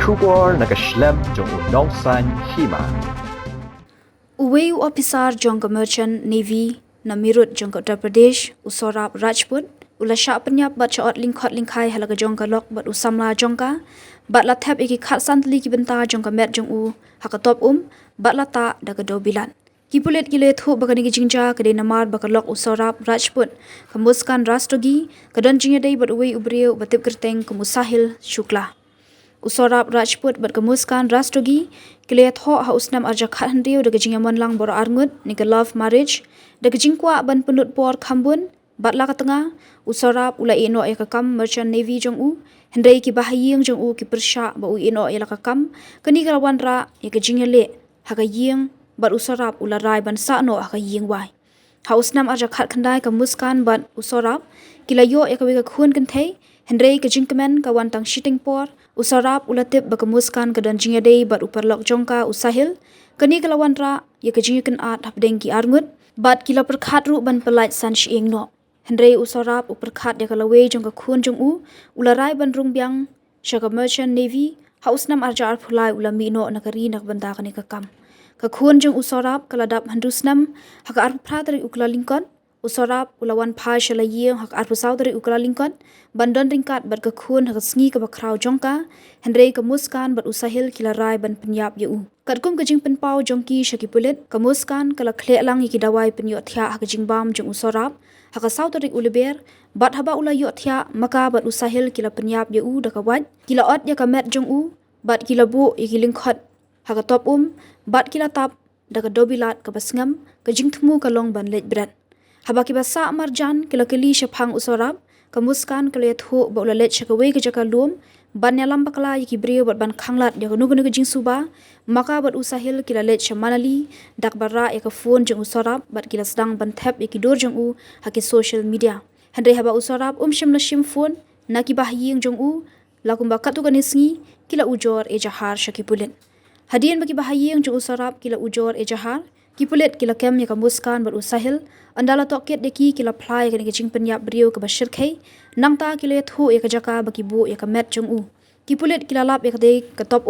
Shubor nakaslem jong unong san hima. Uwei officer jongka merchant navy na Mirut jongka Uttar Pradesh usorap Rajput ulasha penyap bat chaot lingkhot lingkhai halaga jongka lok bat usamla jongka bat lathap iki khat santli ki benta jongka met jong u hakatop bat lata daga dobilan kipulet kile thu bagani ki jingja kede namar bakalok usorap Rajput kemuskan rastrogi kadon jingya dei bat uwei ubriu batip kerteng kemusahil Shukla usorap Rajput bat kemuskan rastrogi kiliat ho hausnam arja khat handriu daga jingaman lang boro arngut ni love marriage daga jingkwa ban penut por khambun batla katanga usorap ula ino ya kakam merchant navy jong u hendai ki bahaying jong u ki persha ba u ino ya kakam kani kalawan ra ya ka jingale haga ying bat usorap ula rai ban sa no haga ying wai hausnam arja khat khandai ka muskan ban usorap kilayo ya ka wi ka khun kan thei hendai ka jingkamen ka wan tang shitting por usorap ulatip bakamuskan ka dan jingya dei bat uparlok jongka usahil kani kalawan ra ya ka jingkan at hapdeng ki arngut bat kila perkhat ru ban pelait san shiing no hendrei usorap uperkhat ya kalawe jongka khun jong u ularai ban rungbyang shaka merchant navy hausnam arja arphulai ulami no nakari nak banda kani kakam ka khun jong usorap kaladap handusnam haka arphra dari ukla lingkon usorap ulawan phai shalaying hak arpusau dari ukla lingkon bandon ringkat bat ka khun hak sngi ka bakrau jongka hendrei ka muskan bat usahil kilarai ban penyap yu katkum ka jing penpau jongki shakipulit ka muskan kala khle lang ki dawai penyo thya hak jingbam jong usorap hak sau dari uleber bat haba ula yo thya maka bat usahil kila penyap yu da ka wat kila ot ya ka met jong u bat kila bu ikilingkhot hak top bat kila tap da ka dobilat ka basngam ka jingthmu ka long ban lej brat haba ki basa marjan kila kili shaphang usorap kemuskan kaliat hu ba ulalet shakawe ke jaka lum ban yalam bakla yiki brio bat ban khanglat ya gunu gunu jing suba maka bat usahil kila let shamanali dak barra ya ka phone jeng usorap bat kila sedang ban thap yiki dor jeng u haki social media handai haba usorap shim na shim phone naki bahying jeng u lakum bakat tu kanisngi kila ujor e jahar shakipulen hadian baki bahying jeng usorap kila ujor e jahar kipulet kila kem ya kemuskan bat usahil andala toket deki kila plai kani kicing penyap brio ke bashir khai nangta kila thu ya jaka baki bu ya met jong u kipulet kila lap ya kate ke top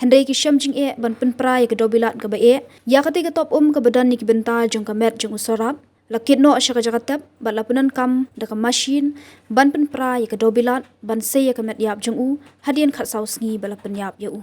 hendai ki sham jing e ban penpra ya ke dobilat ke ba e ya kate ke top ke badan ni ki bental jong ke met jong usorap lakit no shaka jaka tap bat lapunan kam da ka machine ban penpra ya ke dobilat ban se ya ke met yap jong u hadian khat sausngi bala penyap ya u